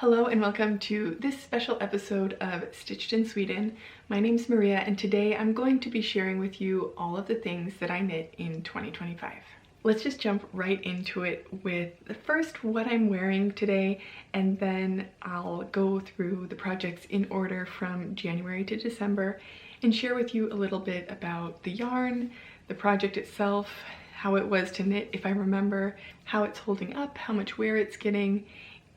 Hello and welcome to this special episode of Stitched in Sweden. My name's Maria and today I'm going to be sharing with you all of the things that I knit in 2025. Let's just jump right into it with first what I'm wearing today, and then I'll go through the projects in order from January to December and share with you a little bit about the yarn, the project itself, how it was to knit if I remember, how it's holding up, how much wear it's getting,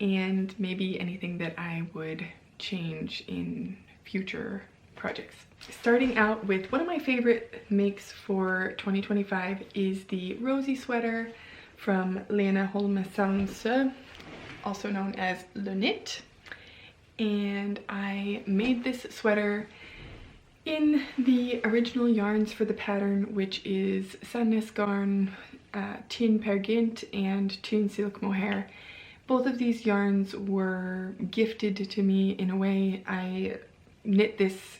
and maybe anything that I would change in future projects. Starting out with one of my favorite makes for 2025 is the Rosie sweater from Lena Holmesans, also known as Le Knit. And I made this sweater in the original yarns for the pattern, which is Sandnes garn, Tin Pergint, and Tin Silk Mohair. Both of these yarns were gifted to me in a way. I knit this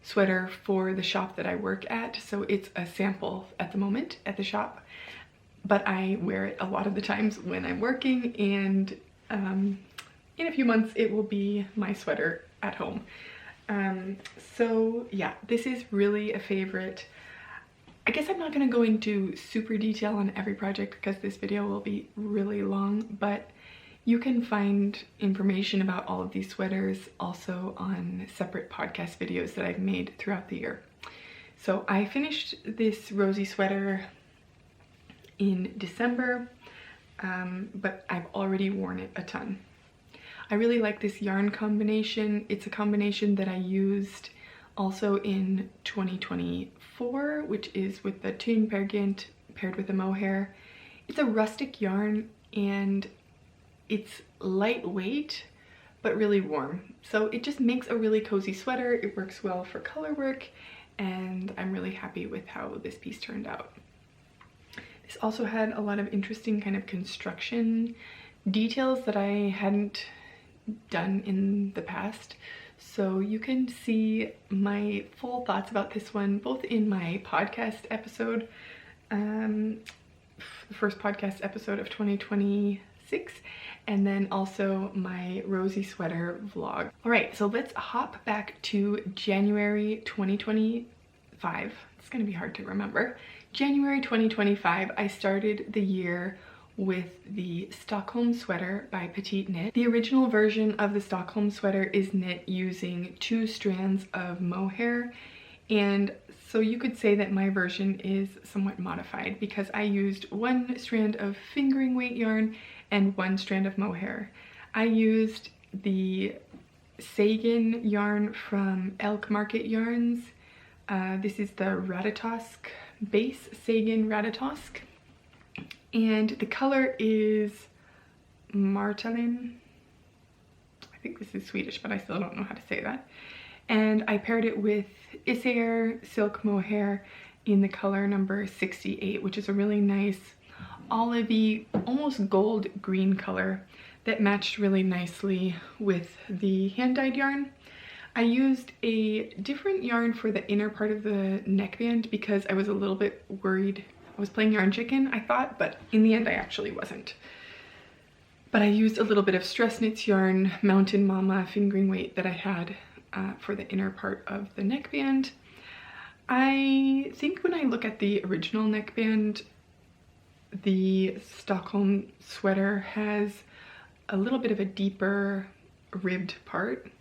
sweater for the shop that I work at, so it's a sample at the moment at the shop, but I wear it a lot of the times when I'm working, and in a few months it will be my sweater at home. So yeah, this is really a favorite. I guess I'm not going to go into super detail on every project because this video will be really long, but you can find information about all of these sweaters also on separate podcast videos that I've made throughout the year. So I finished this Rosie sweater in December, but I've already worn it a ton. I really like this yarn combination. It's a combination that I used also in 2024, which is with the Tin Pergint paired with a mohair. It's a rustic yarn and it's lightweight, but really warm. So it just makes a really cozy sweater. It works well for color work, and I'm really happy with how this piece turned out. This also had a lot of interesting kind of construction details that I hadn't done in the past. So you can see my full thoughts about this one, both in my podcast episode, the first podcast episode of 2026, and then also my Rosie sweater vlog. All right, so let's hop back to January 2025. It's gonna be hard to remember. January 2025, I started the year with the Stockholm sweater by Petite Knit. The original version of the Stockholm sweater is knit using 2 strands of mohair, and so you could say that my version is somewhat modified because I used 1 strand of fingering weight yarn and 1 strand of mohair. I used the Sagan yarn from Elk Market Yarns. This is the Ratatosk base, Sagan Ratatosk. And the color is Martalin. I think this is Swedish, but I still don't know how to say that. And I paired it with Isair Silk Mohair in the color number 68, which is a really nice olivey, almost gold green color that matched really nicely with the hand-dyed yarn. I used a different yarn for the inner part of the neckband because I was a little bit worried. I was playing yarn chicken, I thought, but in the end I actually wasn't. But I used a little bit of Stress Knits yarn, Mountain Mama fingering weight that I had for the inner part of the neckband. I think when I look at the original neckband, the Stockholm sweater has a little bit of a deeper ribbed part,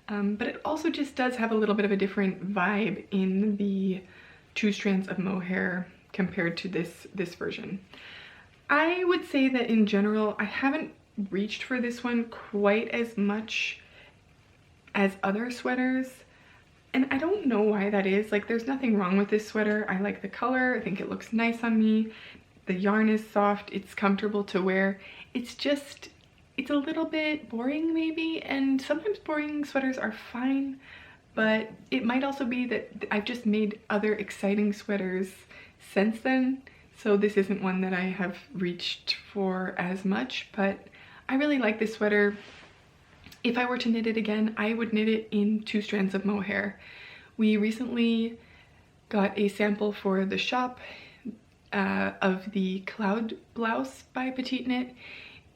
but it also just does have a little bit of a different vibe in the 2 strands of mohair compared to this version. I would say that in general, I haven't reached for this one quite as much as other sweaters, and I don't know why that is. Like, there's nothing wrong with this sweater. I like the color. I think it looks nice on me. The yarn is soft, it's comfortable to wear. It's just, it's a little bit boring maybe, and sometimes boring sweaters are fine, but it might also be that I've just made other exciting sweaters since then, so this isn't one that I have reached for as much, but I really like this sweater. If I were to knit it again, I would knit it in 2 strands of mohair. We recently got a sample for the shop of the Cloud blouse by Petite Knit,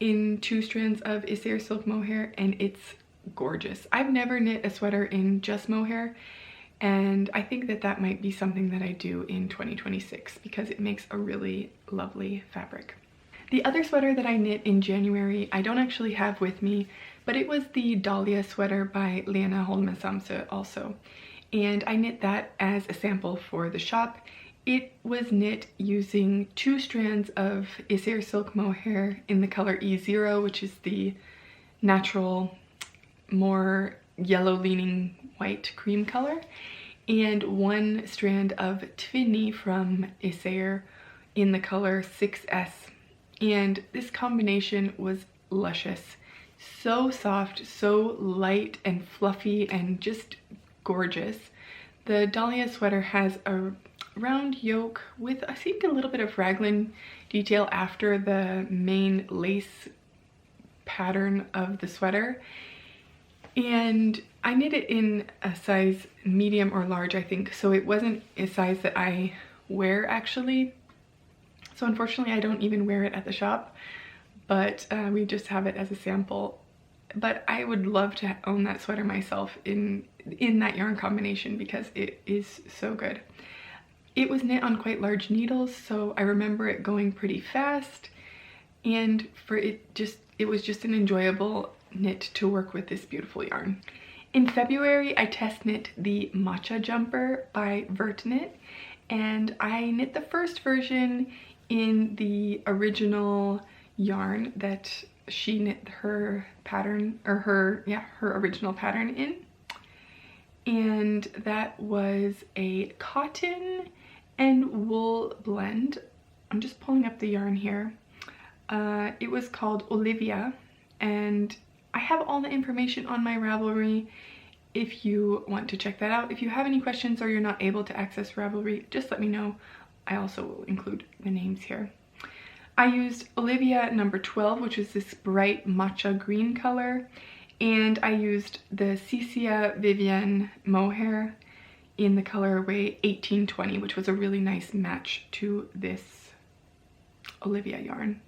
in 2 strands of Issair silk mohair, and it's gorgeous. I've never knit a sweater in just mohair, and I think that that might be something that I do in 2026 because it makes a really lovely fabric. The other sweater that I knit in January, I don't actually have with me, but it was the Dahlia sweater by Lena Holme Samse also. And I knit that as a sample for the shop. It was knit using 2 strands of Issair silk mohair in the color E0, which is the natural, more yellow leaning white cream color, and 1 strand of Tvinny from Issair in the color 6S. And this combination was luscious. So soft, so light and fluffy and just gorgeous. The Dahlia sweater has a round yoke with, I think, a little bit of raglan detail after the main lace pattern of the sweater. And I knit it in a size medium or large, I think, so it wasn't a size that I wear actually. So unfortunately I don't even wear it at the shop, but we just have it as a sample. But I would love to own that sweater myself in that yarn combination because it is so good. It was knit on quite large needles, so I remember it going pretty fast, and it was just an enjoyable knit to work with this beautiful yarn. In February, I test knit the Matcha jumper by Vertknit, and I knit the first version in the original yarn that she knit her pattern, or her original pattern in. And that was a cotton and wool blend. I'm just pulling up the yarn here. It was called Olivia, and I have all the information on my Ravelry if you want to check that out. If you have any questions or you're not able to access Ravelry, just let me know. I also will include the names here. I used Olivia number 12, which is this bright matcha green color, and I used the Cicia Vivienne mohair in the colorway 1820, which was a really nice match to this Olivia yarn.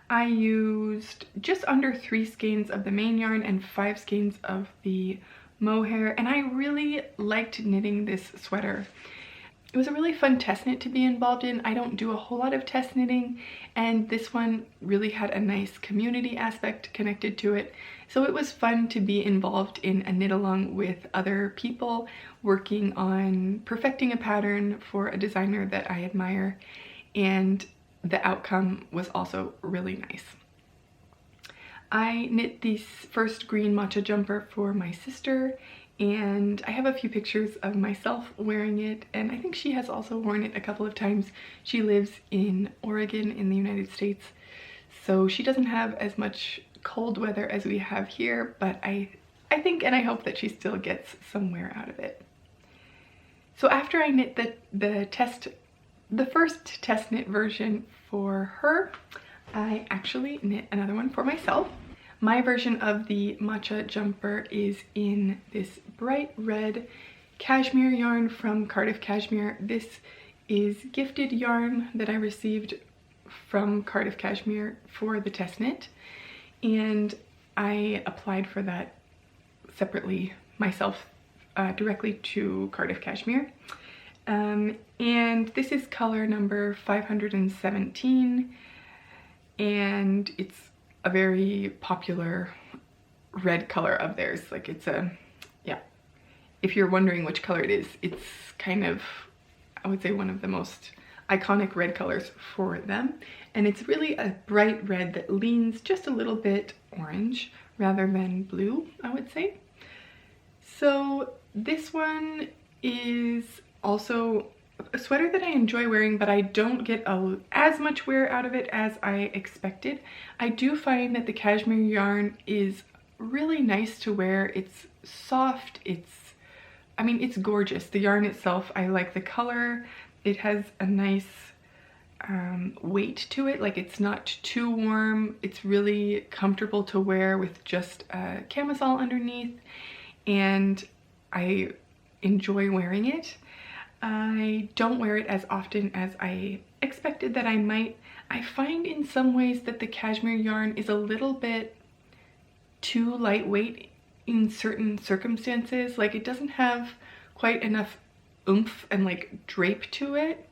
I used just under 3 skeins of the main yarn and 5 skeins of the mohair, and I really liked knitting this sweater. It was a really fun test knit to be involved in. I don't do a whole lot of test knitting, and this one really had a nice community aspect connected to it. So it was fun to be involved in a knit along with other people working on perfecting a pattern for a designer that I admire, and the outcome was also really nice. I knit this first green matcha jumper for my sister, and I have a few pictures of myself wearing it, and I think she has also worn it a couple of times. She lives in Oregon in the United States, so she doesn't have as much cold weather as we have here, but I think and I hope that she still gets some wear out of it. So after I knit the first test knit version for her, I actually knit another one for myself. My version of the matcha jumper is in this bright red cashmere yarn from Cardiff Cashmere. This is gifted yarn that I received from Cardiff Cashmere for the test knit, and I applied for that separately myself directly to Cardiff Cashmere. And this is color number 517, and it's a very popular red color of theirs. Like, it's a, yeah, if you're wondering which color it is, it's kind of, I would say, one of the most iconic red colors for them. And it's really a bright red that leans just a little bit orange rather than blue, I would say. So this one is also a sweater that I enjoy wearing, but I don't get as much wear out of it as I expected. I do find that the cashmere yarn is really nice to wear. It's soft, I mean, it's gorgeous. The yarn itself, I like the color. It has a nice weight to it. Like, it's not too warm. It's really comfortable to wear with just a camisole underneath, and I enjoy wearing it. I don't wear it as often as I expected that I might. I find in some ways that the cashmere yarn is a little bit too lightweight in certain circumstances. Like, it doesn't have quite enough oomph and like drape to it,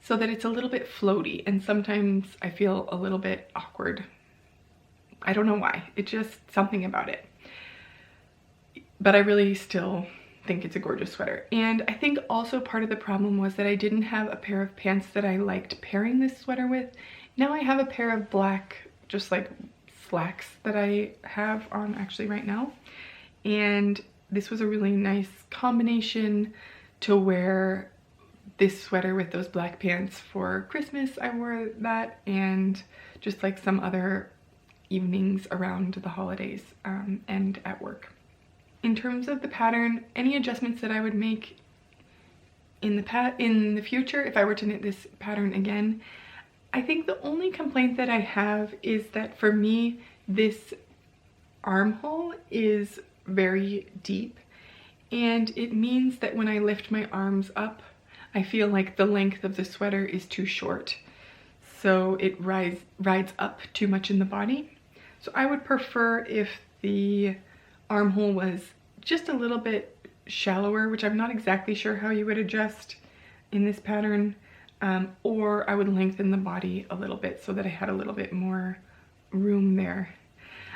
so that it's a little bit floaty, and sometimes I feel a little bit awkward. I don't know why, it's just something about it. But I really still think it's a gorgeous sweater. And I think also part of the problem was that I didn't have a pair of pants that I liked pairing this sweater with. Now I have a pair of black, just like slacks that I have on actually right now. And this was a really nice combination to wear this sweater with those black pants for Christmas. I wore that, and just like some other evenings around the holidays and at work. In terms of the pattern, any adjustments that I would make in the future if I were to knit this pattern again, I think the only complaint that I have is that for me, this armhole is very deep, and it means that when I lift my arms up, I feel like the length of the sweater is too short. So it rides up too much in the body. So I would prefer if the armhole was just a little bit shallower, which I'm not exactly sure how you would adjust in this pattern, or I would lengthen the body a little bit so that I had a little bit more room there.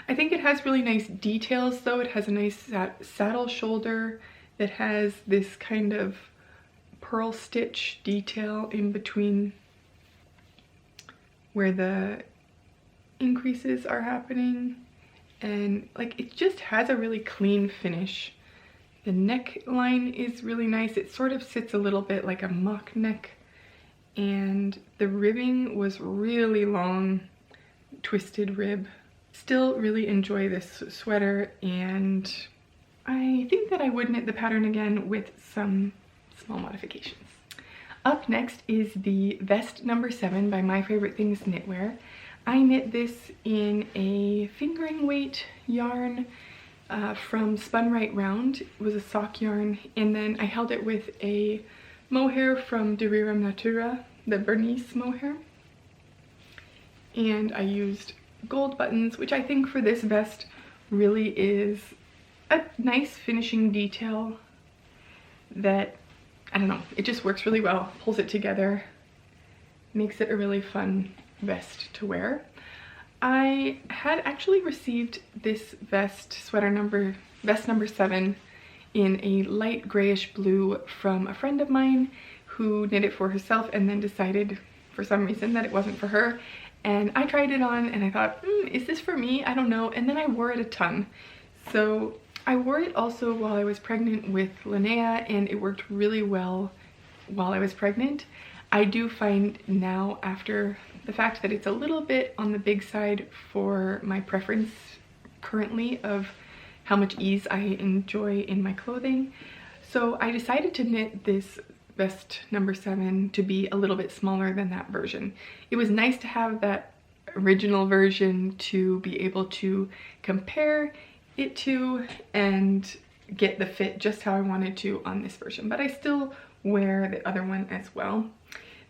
I think it has really nice details though. It has a nice saddle shoulder that has this kind of pearl stitch detail in between where the increases are happening, and like it just has a really clean finish. The neckline is really nice. It sort of sits a little bit like a mock neck, and the ribbing was really long, twisted rib. Still really enjoy this sweater, and I think that I would knit the pattern again with some small modifications. Up next is the vest number 7 by My Favorite Things Knitwear. I knit this in a fingering weight yarn from Spun Right Round. It was a sock yarn, and then I held it with a mohair from Derirum Natura, the Bernice mohair. And I used gold buttons, which I think for this vest really is a nice finishing detail that, I don't know, it just works really well, pulls it together, makes it a really fun vest to wear. I had actually received this vest number 7 in a light grayish blue from a friend of mine who knit it for herself and then decided for some reason that it wasn't for her. And I tried it on and I thought, is this for me? I don't know. And then I wore it a ton. So I wore it also while I was pregnant with Linnea, and it worked really well while I was pregnant. I do find now, after the fact, that it's a little bit on the big side for my preference currently of how much ease I enjoy in my clothing. So I decided to knit this vest number 7 to be a little bit smaller than that version. It was nice to have that original version to be able to compare it to and get the fit just how I wanted to on this version, but I still wear the other one as well.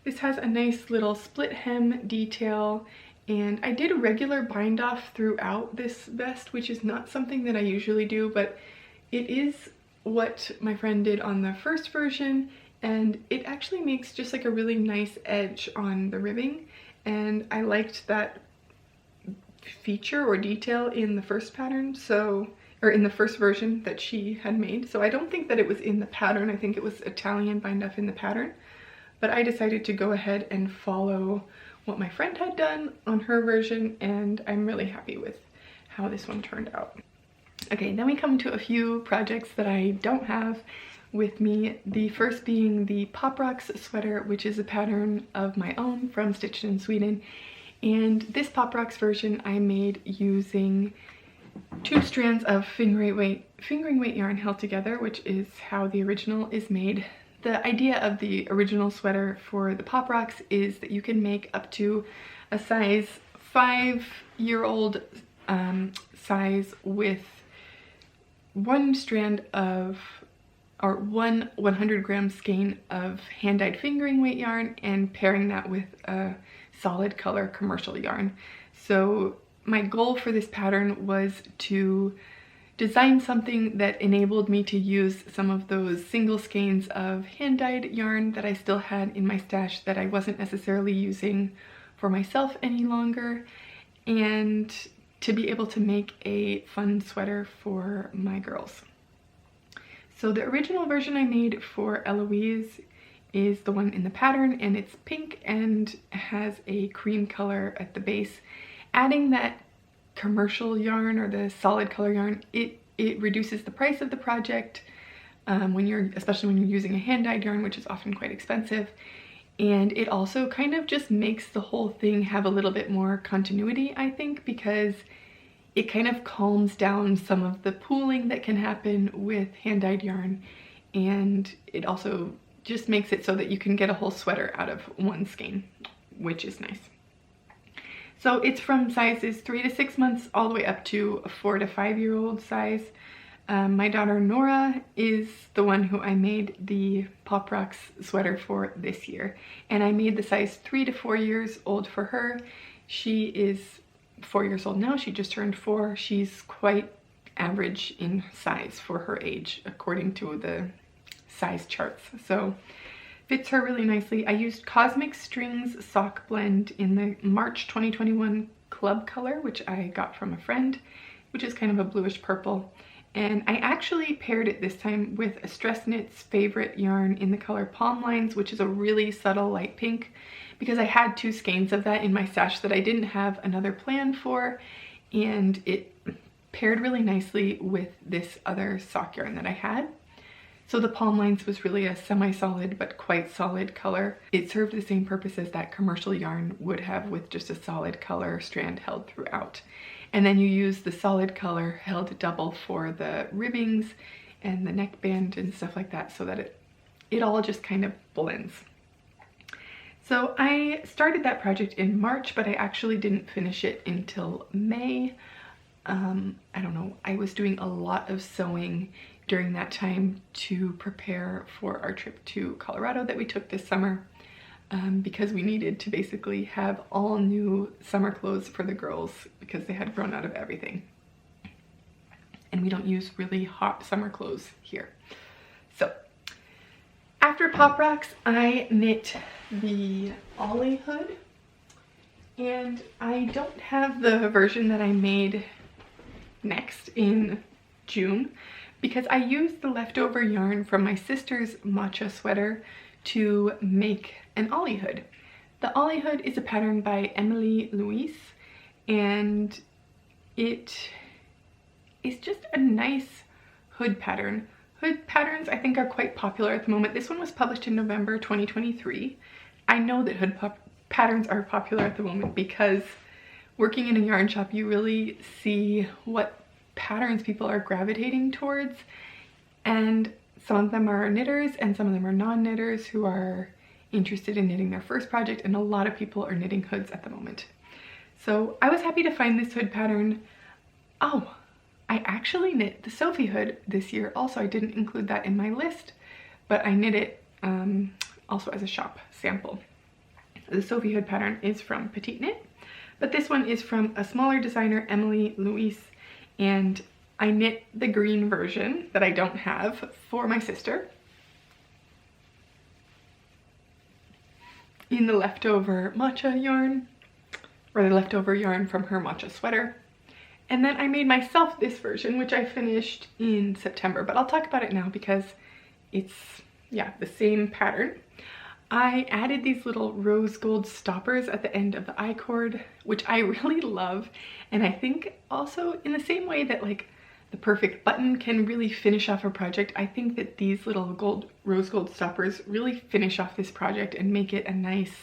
This has a nice little split hem detail, and I did a regular bind off throughout this vest, which is not something that I usually do, but it is what my friend did on the first version, and it actually makes just like a really nice edge on the ribbing, and I liked that feature or detail in the first pattern, or in the first version that she had made. So I don't think that it was in the pattern. I think it was Italian bind off in the pattern, but I decided to go ahead and follow what my friend had done on her version, and I'm really happy with how this one turned out. Okay, then we come to a few projects that I don't have with me. The first being the Pop Rocks sweater, which is a pattern of my own from Stitched in Sweden. And this Pop Rocks version I made using 2 strands of fingering weight yarn held together, which is how the original is made. The idea of the original sweater for the Pop Rocks is that you can make up to a size 5-year-old size with 1 strand of, or 1 100-gram skein of hand-dyed fingering weight yarn, and pairing that with a solid color commercial yarn. So my goal for this pattern was to design something that enabled me to use some of those single skeins of hand-dyed yarn that I still had in my stash that I wasn't necessarily using for myself any longer, and to be able to make a fun sweater for my girls. So the original version I made for Eloise is the one in the pattern, and it's pink and has a cream color at the base. Adding that commercial yarn or the solid color yarn, it reduces the price of the project especially when you're using a hand-dyed yarn, which is often quite expensive. And it also kind of just makes the whole thing have a little bit more continuity, I think, because it kind of calms down some of the pooling that can happen with hand-dyed yarn. And it also just makes it so that you can get a whole sweater out of one skein, which is nice. So it's from sizes 3 to 6 months all the way up to a 4 to 5 year old size. My daughter Nora is the one who I made the Pop Rocks sweater for this year. And I made the size 3 to 4 years old for her. She is 4 years old now. She just turned 4. She's quite average in size for her age, according to the size charts. So fits her really nicely. I used Cosmic Strings sock blend in the March 2021 club color, which I got from a friend, which is kind of a bluish purple. And I actually paired it this time with a Stress Knit's favorite yarn in the color Palm Lines, which is a really subtle light pink, because I had 2 skeins of that in my stash that I didn't have another plan for, and it paired really nicely with this other sock yarn that I had. So the Palm Lines was really a semi-solid but quite solid color. It served the same purpose as that commercial yarn would have, with just a solid color strand held throughout. And then you use the solid color held double for the ribbings and the neckband and stuff like that, so that it all just kind of blends. So I started that project in March, but I actually didn't finish it until May. I don't know, I was doing a lot of sewing during that time to prepare for our trip to Colorado that we took this summer, because we needed to basically have all new summer clothes for the girls because they had grown out of everything. And we don't use really hot summer clothes here. So after Pop Rocks, I knit the Ollie hood, and I don't have the version that I made next in June, because I used the leftover yarn from my sister's Matcha sweater to make an Ollie hood. The Ollie hood is a pattern by Emily Louise, and it is just a nice hood pattern. Hood patterns I think are quite popular at the moment. This one was published in November 2023. I know that hood patterns are popular at the moment because working in a yarn shop, you really see what patterns people are gravitating towards, and some of them are knitters and some of them are non-knitters who are interested in knitting their first project, and a lot of people are knitting hoods at the moment. So I was happy to find this hood pattern. Oh, I actually knit the Sophie hood this year also. I didn't include that in my list, but I knit it also as a shop sample. The Sophie hood pattern is from Petite Knit, but this one is from a smaller designer, Emily Louise, and I knit the green version that I don't have for my sister in the leftover Matcha yarn, or the leftover yarn from her Matcha sweater. And then I made myself this version, which I finished in September, but I'll talk about it now because it's, yeah, the same pattern. I added these little rose gold stoppers at the end of the I-cord, which I really love. And I think also in the same way that like the perfect button can really finish off a project, I think that these little rose gold stoppers really finish off this project and make it a nice,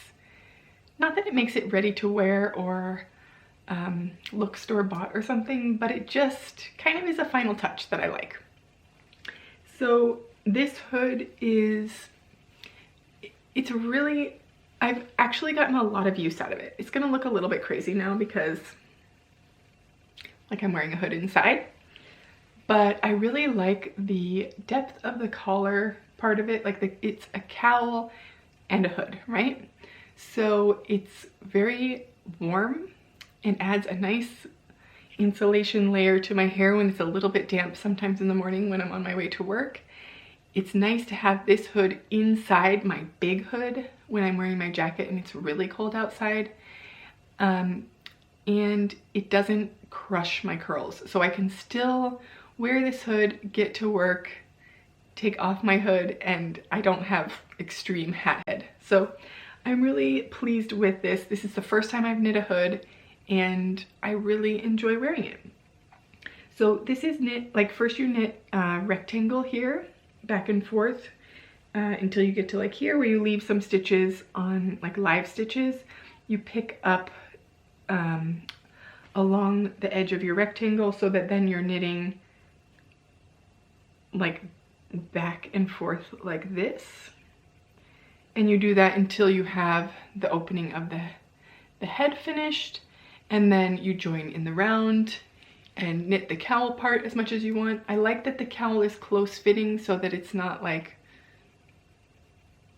not that it makes it ready to wear or look store-bought or something, but it just kind of is a final touch that I like. So this hood is, it's really, I've actually gotten a lot of use out of it. It's gonna look a little bit crazy now because like I'm wearing a hood inside, but I really like the depth of the collar part of it. Like it's a cowl and a hood, right? So it's very warm and adds a nice insulation layer to my hair when it's a little bit damp sometimes in the morning when I'm on my way to work. It's nice to have this hood inside my big hood when I'm wearing my jacket and it's really cold outside. And it doesn't crush my curls. So I can still wear this hood, get to work, take off my hood, and I don't have extreme hat head. So I'm really pleased with this. This is the first time I've knit a hood and I really enjoy wearing it. So this is knit, like first you knit a rectangle here, back and forth, until you get to like here where you leave some stitches on like live stitches. You pick up along the edge of your rectangle so that then you're knitting like back and forth like this. And you do that until you have the opening of the head finished, and then you join in the round and knit the cowl part as much as you want. I like that the cowl is close fitting so that it's not like,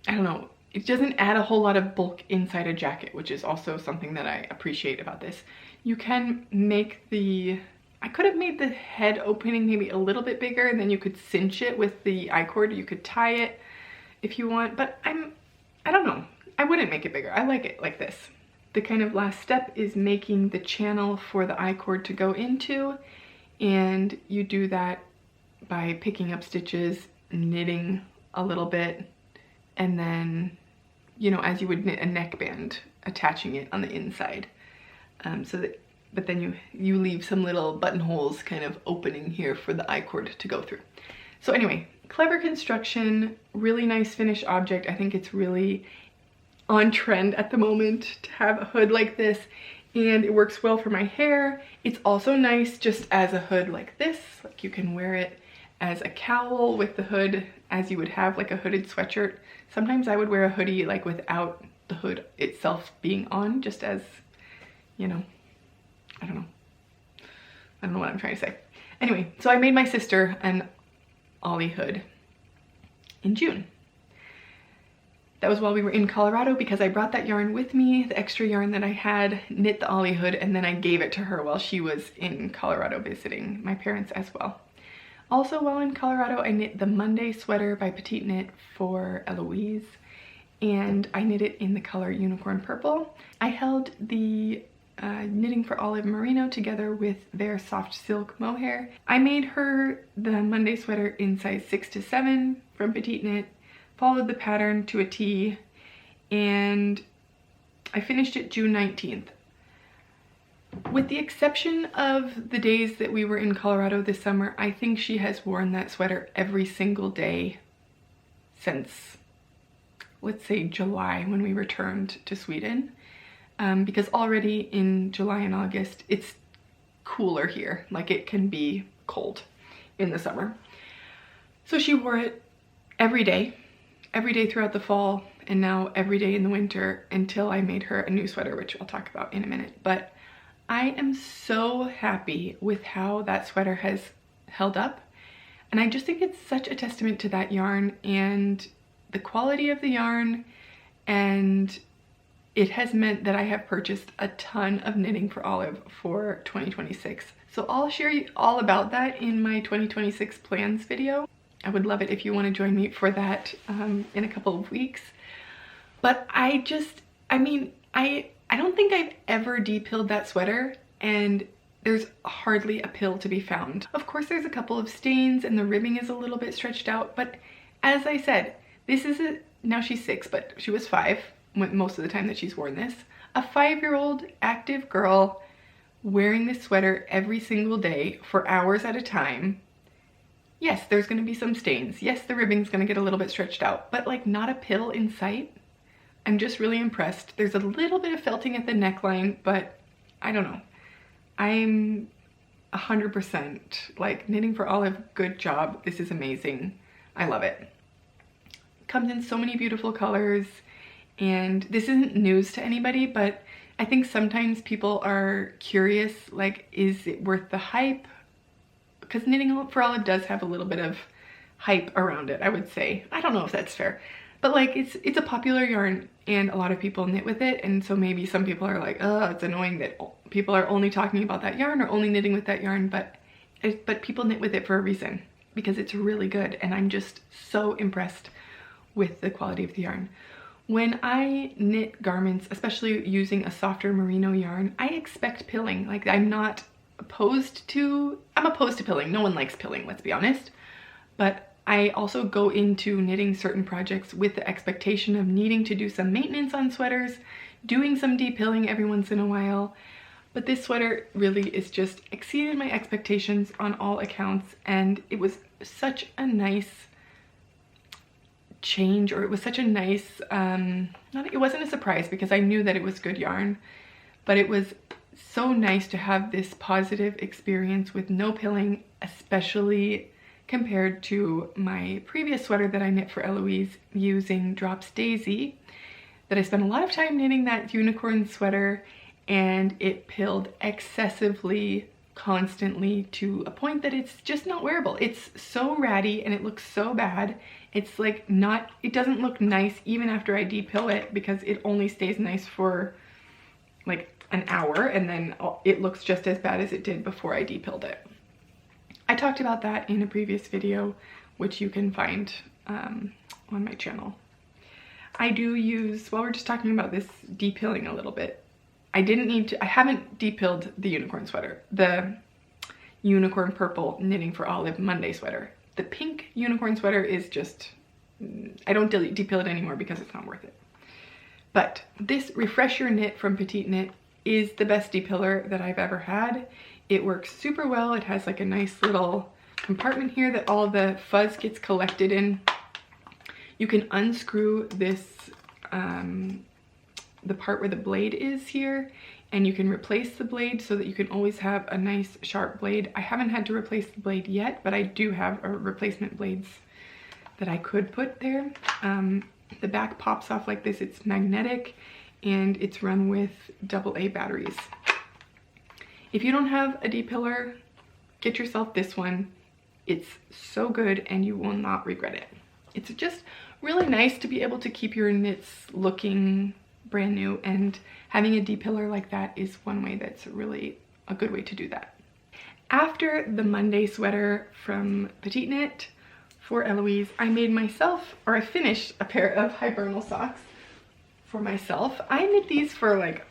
I don't know, it doesn't add a whole lot of bulk inside a jacket, which is also something that I appreciate about this. You can make I could have made the head opening maybe a little bit bigger, and then you could cinch it with the I-cord. You could tie it if you want, but I don't know. I wouldn't make it bigger. I like it like this. The kind of last step is making the channel for the I-cord to go into, and you do that by picking up stitches, knitting a little bit, and then, you know, as you would knit a neckband, attaching it on the inside. But then you leave some little buttonholes kind of opening here for the I-cord to go through. So anyway, clever construction, really nice finished object. I think it's really on trend at the moment to have a hood like this, and it works well for my hair. It's also nice just as a hood like this, like you can wear it as a cowl with the hood as you would have like a hooded sweatshirt. Sometimes I would wear a hoodie like without the hood itself being on, just as, you know, I don't know what I'm trying to say. Anyway, so I made my sister an Ollie hood in June. That was while we were in Colorado because I brought that yarn with me, the extra yarn that I had, knit the Ollie hood, and then I gave it to her while she was in Colorado visiting my parents as well. Also while in Colorado, I knit the Monday sweater by Petite Knit for Eloise, and I knit it in the color Unicorn Purple. I held the Knitting for Olive Merino together with their soft silk mohair. I made her the Monday sweater in size 6 to 7 from Petite Knit, followed the pattern to a T, and I finished it June 19th. With the exception of the days that we were in Colorado this summer, I think she has worn that sweater every single day since, let's say, July when we returned to Sweden. Because already in July and August, it's cooler here. Like it can be cold in the summer. So she wore it every day throughout the fall, and now every day in the winter until I made her a new sweater, which I'll talk about in a minute. But I am so happy with how that sweater has held up. And I just think it's such a testament to that yarn and the quality of the yarn, and it has meant that I have purchased a ton of Knitting for Olive for 2026. So I'll share you all about that in my 2026 plans video. I would love it if you want to join me for that in a couple of weeks. But I mean, I don't think I've ever depilled that sweater, and there's hardly a pill to be found. Of course, there's a couple of stains and the ribbing is a little bit stretched out, but as I said, this is now she's 6, but she was 5 most of the time that she's worn this. A 5-year-old active girl wearing this sweater every single day for hours at a time. Yes, there's going to be some stains. Yes, the ribbing's going to get a little bit stretched out, but like not a pill in sight. I'm just really impressed. There's a little bit of felting at the neckline, but I don't know. I'm 100% like Knitting for Olive, good job. This is amazing. I love it. Comes in so many beautiful colors. And this isn't news to anybody, but I think sometimes people are curious, like, is it worth the hype? Because Knitting for Olive does have a little bit of hype around it, I would say. I don't know if that's fair. But like it's a popular yarn and a lot of people knit with it, and so maybe some people are like, oh, it's annoying that people are only talking about that yarn or only knitting with that yarn, but people knit with it for a reason, because it's really good, and I'm just so impressed with the quality of the yarn. When I knit garments, especially using a softer merino yarn, I expect pilling. Like, I'm opposed to pilling. No one likes pilling, let's be honest. But I also go into knitting certain projects with the expectation of needing to do some maintenance on sweaters, doing some depilling every once in a while. But this sweater really is just exceeded my expectations on all accounts, and it was such a nice change, or it was such a nice, it wasn't a surprise because I knew that it was good yarn, but it was so nice to have this positive experience with no pilling, especially compared to my previous sweater that I knit for Eloise using Drops Daisy, that I spent a lot of time knitting that unicorn sweater, and it pilled excessively constantly to a point that it's just not wearable. It's so ratty and it looks so bad. It's like it doesn't look nice even after I depill it, because it only stays nice for like an hour, and then it looks just as bad as it did before I depilled it. I talked about that in a previous video, which you can find on my channel. I do use, while we're just talking about this depilling a little bit, I haven't depilled the unicorn sweater, the unicorn purple knitting for Olive Monday sweater. The pink unicorn sweater is just, I don't depill it anymore because it's not worth it. But this Refresh Your Knit from Petite Knit is the best depiller that I've ever had. It works super well. It has like a nice little compartment here that all the fuzz gets collected in. You can unscrew this, the part where the blade is here, and you can replace the blade so that you can always have a nice sharp blade. I haven't had to replace the blade yet, but I do have replacement blades that I could put there. The back pops off like this. It's magnetic, and it's run with AA batteries. If you don't have a depiller, get yourself this one. It's so good and you will not regret it. It's just really nice to be able to keep your knits looking brand new, and having a depiller like that is one way that's really a good way to do that. After the Monday sweater from Petite Knit for Eloise, I finished a pair of Hibernal socks for myself. I knit these for like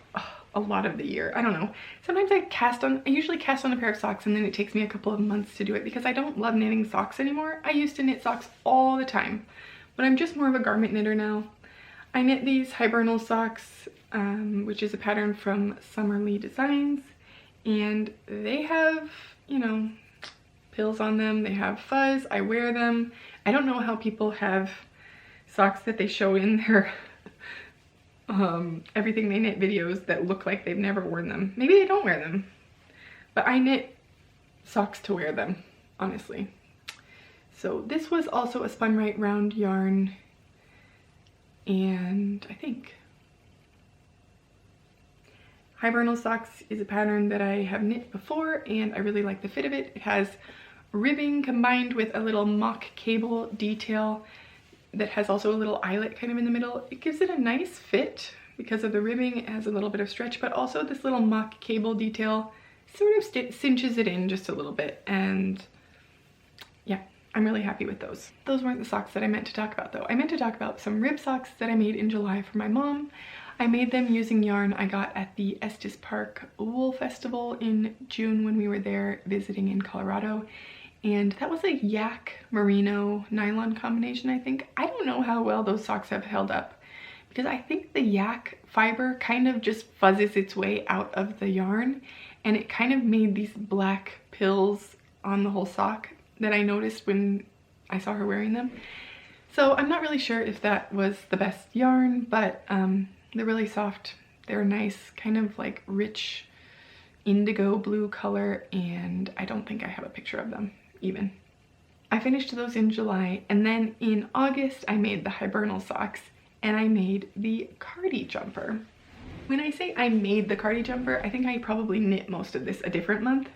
a lot of the year. I don't know. Sometimes I usually cast on a pair of socks, and then it takes me a couple of months to do it because I don't love knitting socks anymore. I used to knit socks all the time, but I'm just more of a garment knitter now. I knit these Hibernal socks, which is a pattern from Summerly Designs, and they have, you know, pills on them. They have fuzz. I wear them. I don't know how people have socks that they show in their everything they knit videos that look like they've never worn them. Maybe they don't wear them, but I knit socks to wear them, honestly. So this was also a spun right round yarn, and I think Hibernal socks is a pattern that I have knit before, and I really like the fit of it. It has ribbing combined with a little mock cable detail that has also a little eyelet kind of in the middle. It gives it a nice fit because of the ribbing. It has a little bit of stretch, but also this little mock cable detail sort of cinches it in just a little bit, and yeah, I'm really happy with those. Those weren't the socks that I meant to talk about though. I meant to talk about some rib socks that I made in July for my mom. I made them using yarn I got at the Estes Park Wool Festival in June when we were there visiting in Colorado. And that was a yak merino nylon combination, I think. I don't know how well those socks have held up, because I think the yak fiber kind of just fuzzes its way out of the yarn, and it kind of made these black pills on the whole sock that I noticed when I saw her wearing them. So I'm not really sure if that was the best yarn, but they're really soft. They're nice, kind of like rich indigo blue color, and I don't think I have a picture of them even. I finished those in July, and then in August I made the Hibernal socks, and I made the Cardi jumper. When I say I made the Cardi jumper, I think I probably knit most of this a different month,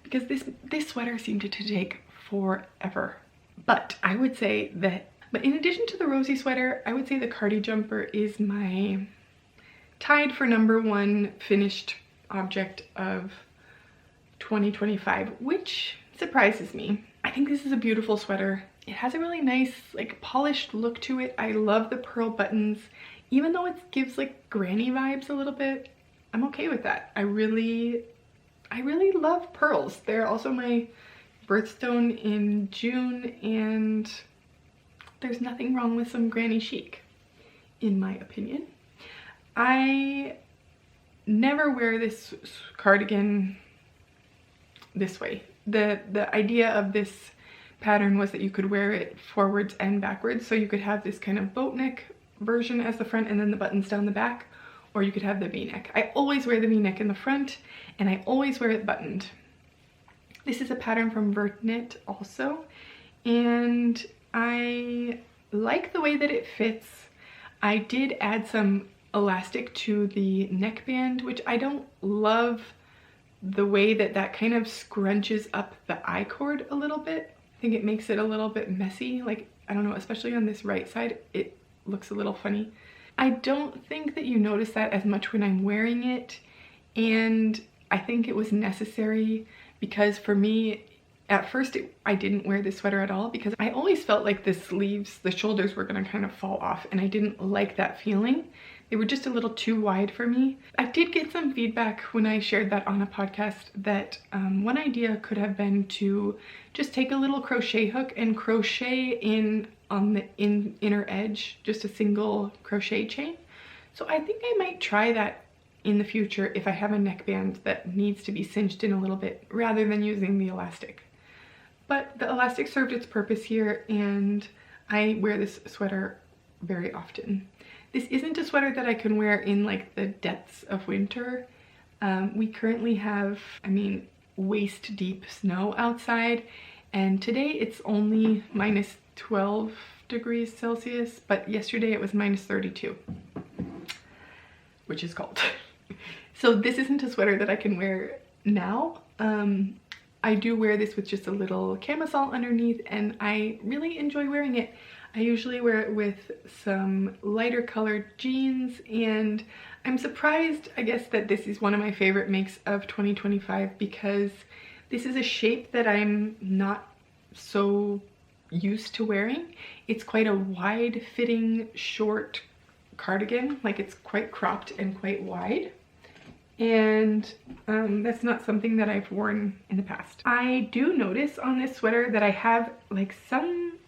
because this sweater seemed to take forever. But I would say that But in addition to the Rosie sweater, I would say the Cardi jumper is my tied for #1 finished object of 2025, which surprises me. I think this is a beautiful sweater. It has a really nice, like, polished look to it. I love the pearl buttons. Even though it gives like granny vibes a little bit, I'm okay with that. I really love pearls. They're also my birthstone in June, and there's nothing wrong with some granny chic, in my opinion. I never wear this cardigan this way. The idea of this pattern was that you could wear it forwards and backwards, so you could have this kind of boat neck version as the front and then the buttons down the back, or you could have the v-neck. I always wear the v-neck in the front, and I always wear it buttoned. This is a pattern from Vertknit also, and I like the way that it fits. I did add some elastic to the neckband, which I don't love the way that that kind of scrunches up the I-cord a little bit. I think it makes it a little bit messy. Like, I don't know, especially on this right side, it looks a little funny. I don't think that you notice that as much when I'm wearing it, and I think it was necessary because for me, at first I didn't wear this sweater at all because I always felt like the sleeves, the shoulders were gonna kind of fall off, and I didn't like that feeling. They were just a little too wide for me. I did get some feedback when I shared that on a podcast that one idea could have been to just take a little crochet hook and crochet in on the inner edge, just a single crochet chain. So I think I might try that in the future if I have a neckband that needs to be cinched in a little bit rather than using the elastic. But the elastic served its purpose here, and I wear this sweater very often. This isn't a sweater that I can wear in like the depths of winter. We currently have, I mean, waist deep snow outside, and today it's only -12 degrees Celsius, but yesterday it was -32, which is cold. So this isn't a sweater that I can wear now. I do wear this with just a little camisole underneath, and I really enjoy wearing it. I usually wear it with some lighter colored jeans, and I'm surprised, I guess, that this is one of my favorite makes of 2025 because this is a shape that I'm not so used to wearing. It's quite a wide fitting short cardigan, like it's quite cropped and quite wide. And that's not something that I've worn in the past. I do notice on this sweater that I have like some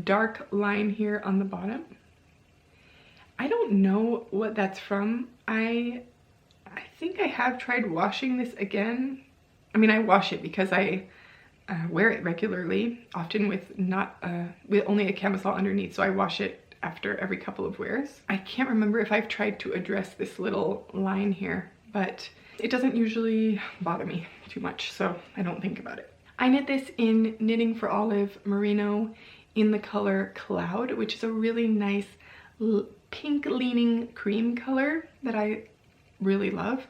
dark line here on the bottom. I don't know what that's from. I think I have tried washing this again. I mean, I wash it because I wear it regularly, often with with only a camisole underneath, so I wash it after every couple of wears. I can't remember if I've tried to address this little line here, but it doesn't usually bother me too much, so I don't think about it. I knit this in Knitting for Olive Merino in the color Cloud, which is a really nice pink leaning cream color that I really love.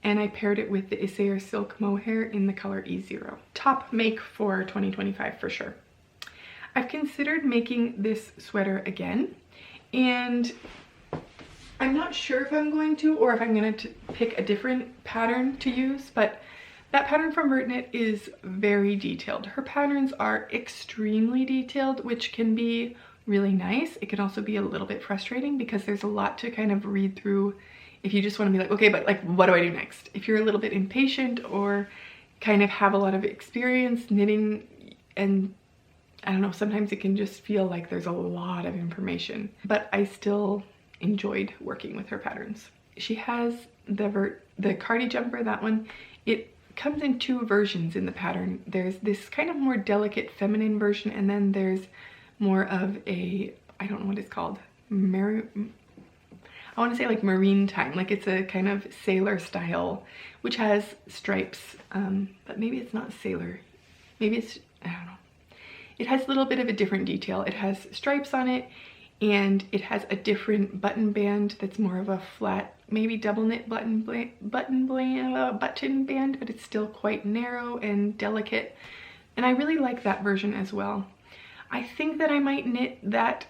And I paired it with the Isair Silk Mohair in the color E0. Top make for 2025 for sure. I've considered making this sweater again, and I'm not sure if I'm going to or if I'm going to pick a different pattern to use, but that pattern from Vertknit is very detailed. Her patterns are extremely detailed, which can be really nice. It can also be a little bit frustrating because there's a lot to kind of read through if you just want to be like, okay, but like, what do I do next? If you're a little bit impatient or kind of have a lot of experience knitting, and I don't know, sometimes it can just feel like there's a lot of information, but I still enjoyed working with her patterns. She has the Cardi jumper, that one. It comes in two versions in the pattern. There's this kind of more delicate feminine version, and then there's more of a, I don't know what it's called, I want to say like maritime, like it's a kind of sailor style, which has stripes, but maybe it's not sailor. Maybe it's, I don't know. It has a little bit of a different detail. It has stripes on it, and it has a different button band that's more of a flat, maybe double knit button band, but it's still quite narrow and delicate. And I really like that version as well. I think that I might knit that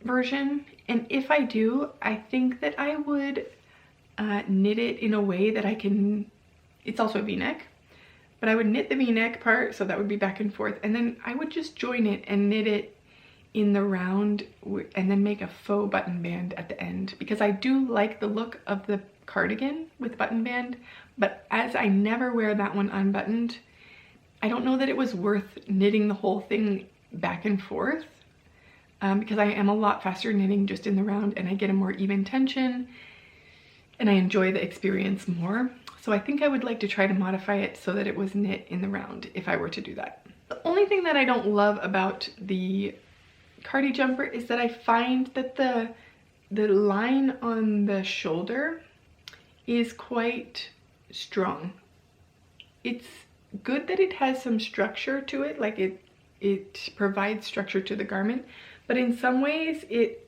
version, and if I do, I think that I would knit it in a way that I can, it's also a v-neck, but I would knit the v-neck part, so that would be back and forth, and then I would just join it and knit it in the round and then make a faux button band at the end, because I do like the look of the cardigan with button band, but as I never wear that one unbuttoned, I don't know that it was worth knitting the whole thing back and forth, because I am a lot faster knitting just in the round and I get a more even tension and I enjoy the experience more. So I think I would like to try to modify it so that it was knit in the round if I were to do that. The only thing that I don't love about the Cardi jumper is that I find that the line on the shoulder is quite strong. It's good that it has some structure to it, like it provides structure to the garment, but in some ways it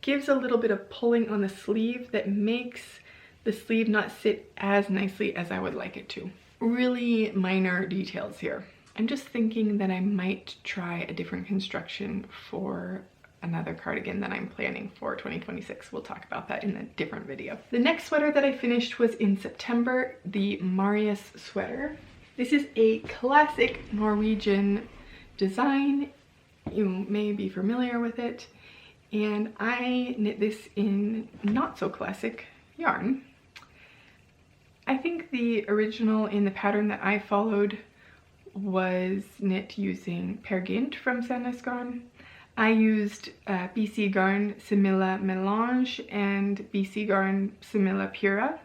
gives a little bit of pulling on the sleeve that makes the sleeve not sit as nicely as I would like it to. Really minor details here. I'm just thinking that I might try a different construction for another cardigan that I'm planning for 2026. We'll talk about that in a different video. The next sweater that I finished was in September, the Marius sweater. This is a classic Norwegian design. You may be familiar with it. And I knit this in not so classic yarn. I think the original in the pattern that I followed was knit using Peer Gynt from Sandnes Garn. I used BC Garn Semilla Melange and BC Garn Semilla Pura.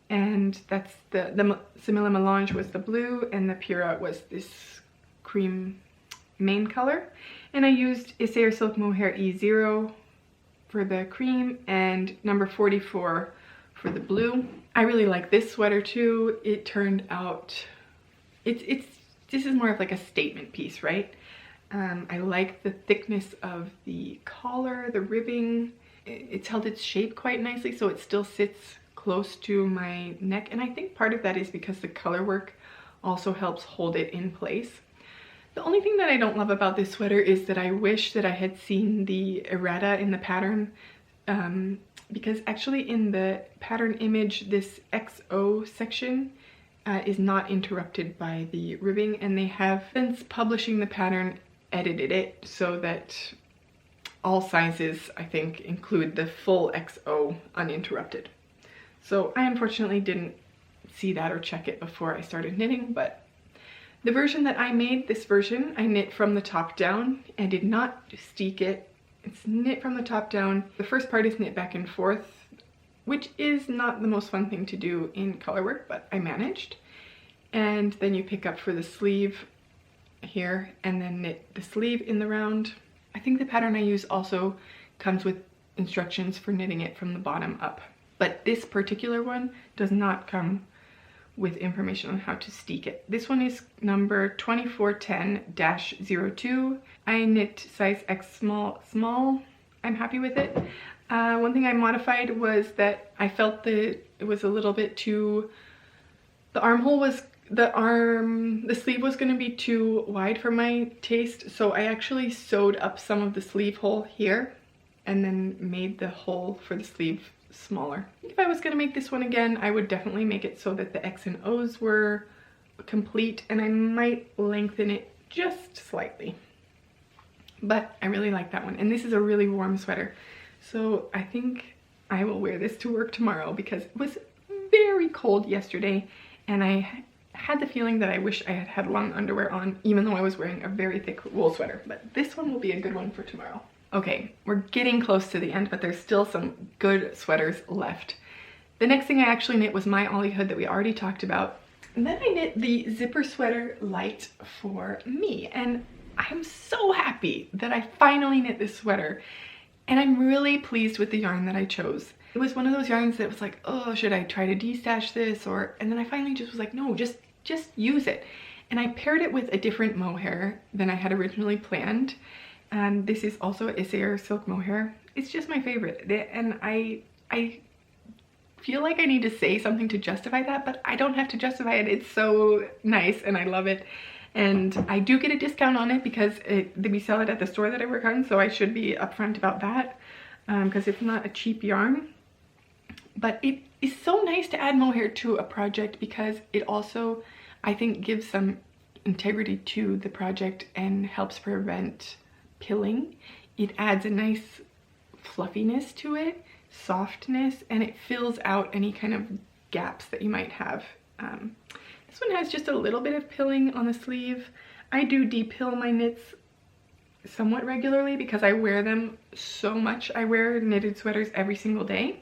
And that's the Semilla Melange was the blue and the Pura was this cream main color. And I used Isair Silk Mohair E0 for the cream and number 44 for the blue. I really like this sweater too. It turned out, this is more of like a statement piece, right? I like the thickness of the collar, the ribbing. It's held its shape quite nicely, so it still sits close to my neck. And I think part of that is because the color work also helps hold it in place. The only thing that I don't love about this sweater is that I wish that I had seen the errata in the pattern, because actually in the pattern image, this XO section is not interrupted by the ribbing, and they have, since publishing the pattern, edited it so that all sizes, I think, include the full XO uninterrupted. So I unfortunately didn't see that or check it before I started knitting, but the version that I made, this version, I knit from the top down and did not steek it. It's knit from the top down. The first part is knit back and forth, which is not the most fun thing to do in color work, but I managed. And then you pick up for the sleeve here and then knit the sleeve in the round. I think the pattern I use also comes with instructions for knitting it from the bottom up, but this particular one does not come with information on how to steek it. This one is number 2410-02. I knit size X small. I'm happy with it. One thing I modified was that I felt that it was a little bit too, the sleeve was going to be too wide for my taste, so I actually sewed up some of the sleeve hole here and then made the hole for the sleeve smaller. If I was going to make this one again, I would definitely make it so that the X and O's were complete, and I might lengthen it just slightly. But I really like that one, and this is a really warm sweater, so I think I will wear this to work tomorrow because it was very cold yesterday, and I had the feeling that I wish I had had long underwear on, even though I was wearing a very thick wool sweater. But this one will be a good one for tomorrow. Okay, we're getting close to the end, but there's still some good sweaters left. The next thing I actually knit was my Ollie hood that we already talked about. And then I knit the zipper sweater light for me. And I'm so happy that I finally knit this sweater. And I'm really pleased with the yarn that I chose. It was one of those yarns that was like, oh, should I try to destash this? And then I finally just was like, no, just use it. And I paired it with a different mohair than I had originally planned. And this is also Isair Silk Mohair. It's just my favorite. And I feel like I need to say something to justify that, but I don't have to justify it. It's so nice and I love it. And I do get a discount on it because we sell it at the store that I work on, so I should be upfront about that because it's not a cheap yarn. But it is so nice to add mohair to a project because it also, I think, gives some integrity to the project and helps prevent pilling. It adds a nice fluffiness to it, softness, and it fills out any kind of gaps that you might have. This one has just a little bit of pilling on the sleeve. I do depill my knits somewhat regularly because I wear them so much. I wear knitted sweaters every single day.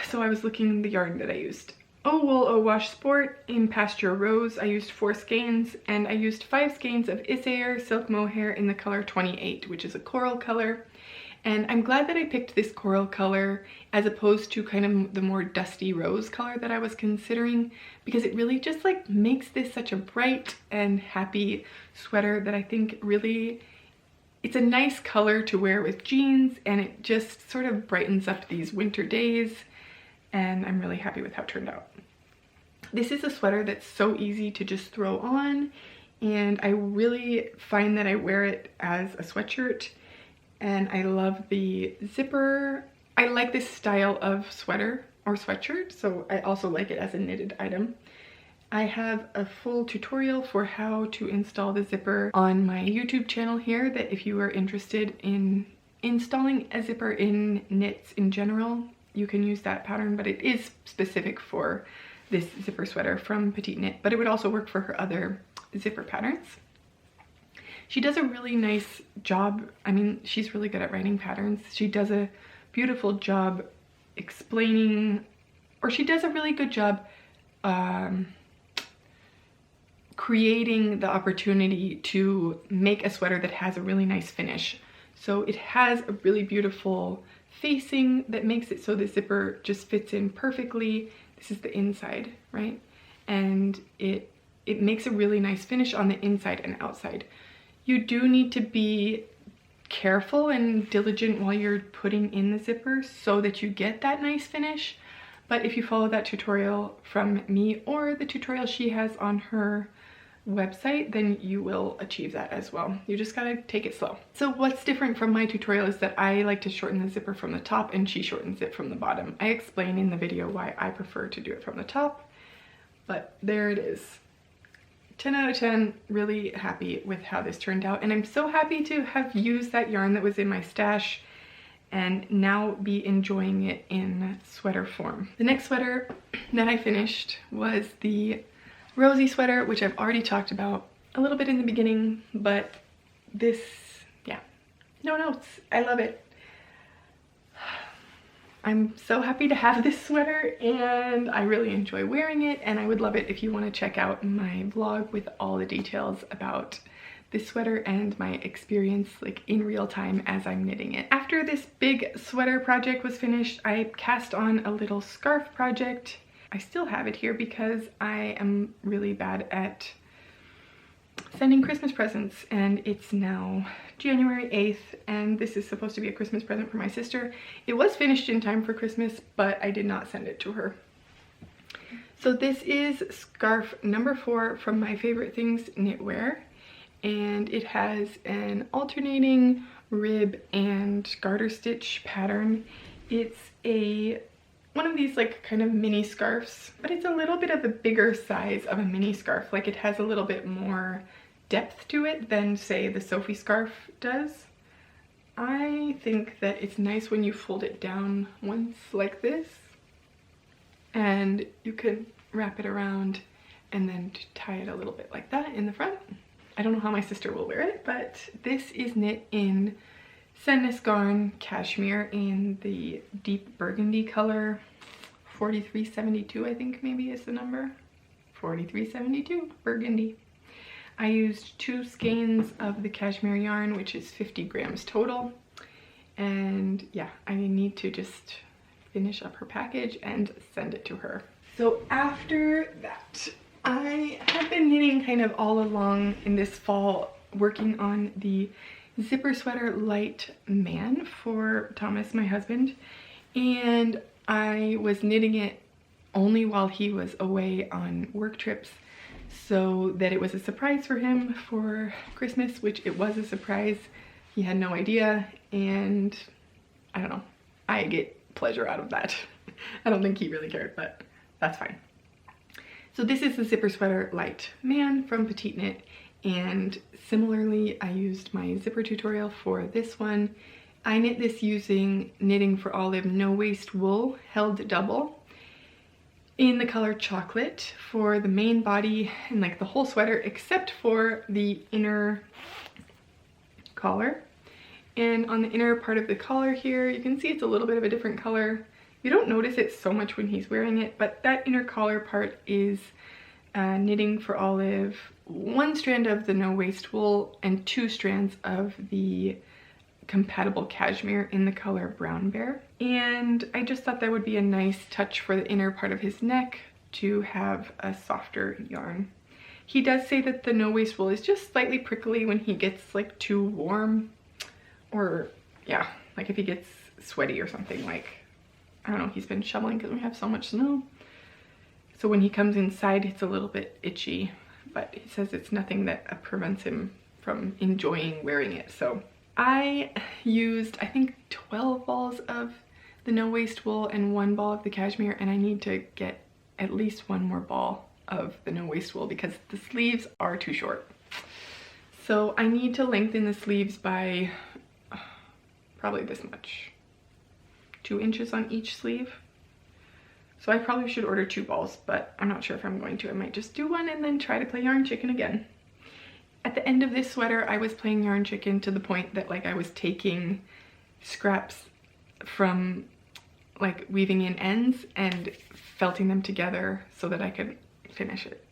So I was looking the yarn that I used. Oh Wool O Wash Sport in Pasture Rose. I used 4 skeins, and I used 5 skeins of Isair Silk Mohair in the color 28, which is a coral color. And I'm glad that I picked this coral color as opposed to kind of the more dusty rose color that I was considering, because it really just like makes this such a bright and happy sweater that I think really, it's a nice color to wear with jeans, and it just sort of brightens up these winter days, and I'm really happy with how it turned out. This is a sweater that's so easy to just throw on, and I really find that I wear it as a sweatshirt. And I love the zipper. I like this style of sweater or sweatshirt, so I also like it as a knitted item. I have a full tutorial for how to install the zipper on my YouTube channel here, that if you are interested in installing a zipper in knits in general, you can use that pattern, but it is specific for this zipper sweater from Petite Knit, but it would also work for her other zipper patterns. She does a really nice job. I mean, she's really good at writing patterns. She does a beautiful job explaining, or she does a really good job creating the opportunity to make a sweater that has a really nice finish. So it has a really beautiful facing that makes it so the zipper just fits in perfectly. This is the inside, right? And it makes a really nice finish on the inside and outside. You do need to be careful and diligent while you're putting in the zipper so that you get that nice finish. But if you follow that tutorial from me or the tutorial she has on her website, then you will achieve that as well. You just gotta take it slow. So what's different from my tutorial is that I like to shorten the zipper from the top and she shortens it from the bottom. I explain in the video why I prefer to do it from the top, but there it is. 10 out of 10, really happy with how this turned out, and I'm so happy to have used that yarn that was in my stash and now be enjoying it in sweater form. The next sweater that I finished was the Rosie sweater, which I've already talked about a little bit in the beginning, but this, yeah, no notes. I love it. I'm so happy to have this sweater and I really enjoy wearing it, and I would love it if you want to check out my vlog with all the details about this sweater and my experience like in real time as I'm knitting it. After this big sweater project was finished, I cast on a little scarf project. I still have it here because I am really bad at sending Christmas presents, and it's now January 8th and this is supposed to be a Christmas present for my sister. It was finished in time for Christmas, but I did not send it to her. So this is scarf number 4 from My Favorite Things Knitwear, and it has an alternating rib and garter stitch pattern. It's one of these like kind of mini scarves, but it's a little bit of a bigger size of a mini scarf. Like it has a little bit more depth to it than say the Sophie scarf does. I think that it's nice when you fold it down once like this and you can wrap it around and then tie it a little bit like that in the front. I don't know how my sister will wear it, but this is knit in Sendness Garn Cashmere in the deep burgundy color. 4372 I think maybe is the number. 4372 burgundy. I used 2 skeins of the cashmere yarn, which is 50 grams total. And yeah, I need to just finish up her package and send it to her. So after that, I have been knitting kind of all along in this fall, working on the zipper sweater Light Man for Thomas, my husband. And I was knitting it only while he was away on work trips. so that it was a surprise for him for Christmas, which it was a surprise. He had no idea, and I don't know, I get pleasure out of that. I don't think he really cared, but that's fine. So this is the zipper sweater light man from Petite Knit, and similarly I used my zipper tutorial for this one. I knit this using Knitting for Olive no waste wool held double in the color chocolate for the main body and like the whole sweater except for the inner collar. And on the inner part of the collar here, you can see it's a little bit of a different color. You don't notice it so much when he's wearing it, but that inner collar part is Knitting for Olive, 1 strand of the no waste wool and 2 strands of the compatible cashmere in the color Brown Bear. And I just thought that would be a nice touch for the inner part of his neck to have a softer yarn. He does say that the no waste wool is just slightly prickly when he gets like too warm, or yeah, like if he gets sweaty or something, like I don't know, he's been shoveling because we have so much snow. So when he comes inside, it's a little bit itchy, but he says it's nothing that prevents him from enjoying wearing it. So I used, I think, 12 balls of the no waste wool and 1 ball of the cashmere, and I need to get at least 1 more ball of the no waste wool because the sleeves are too short. So I need to lengthen the sleeves by probably this much, 2 inches on each sleeve. So I probably should order 2 balls, but I'm not sure if I'm going to. I might just do 1 and then try to play yarn chicken again. At the end of this sweater, I was playing yarn chicken to the point that like I was taking scraps from like weaving in ends and felting them together so that I could finish it.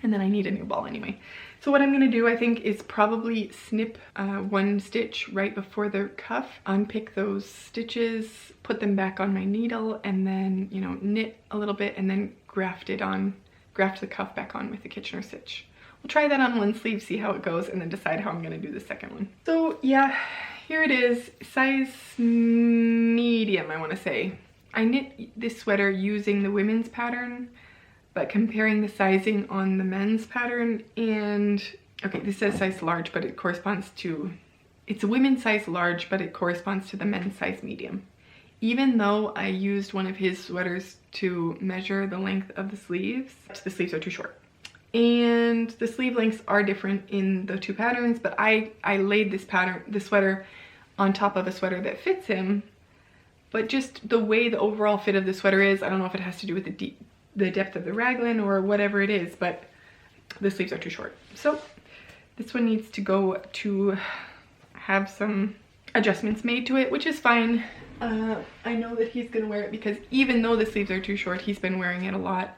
And then I need a new ball anyway. So what I'm gonna do, I think, is probably snip 1 stitch right before the cuff, unpick those stitches, put them back on my needle, and then, you know, knit a little bit and then graft the cuff back on with the Kitchener stitch. We'll try that on 1 sleeve, see how it goes, and then decide how I'm gonna do the second one. So yeah, here it is, size medium, I wanna say. I knit this sweater using the women's pattern, but comparing the sizing on the men's pattern, and okay, this says size large, but it corresponds to, it's a women's size large, but it corresponds to the men's size medium. Even though I used one of his sweaters to measure the length of the sleeves are too short. And the sleeve lengths are different in the 2 patterns, but I laid this sweater on top of a sweater that fits him, but just the way the overall fit of the sweater is, I don't know if it has to do with the depth of the raglan or whatever it is, but the sleeves are too short. So this one needs to go to have some adjustments made to it, which is fine. I know that he's gonna wear it because even though the sleeves are too short, he's been wearing it a lot,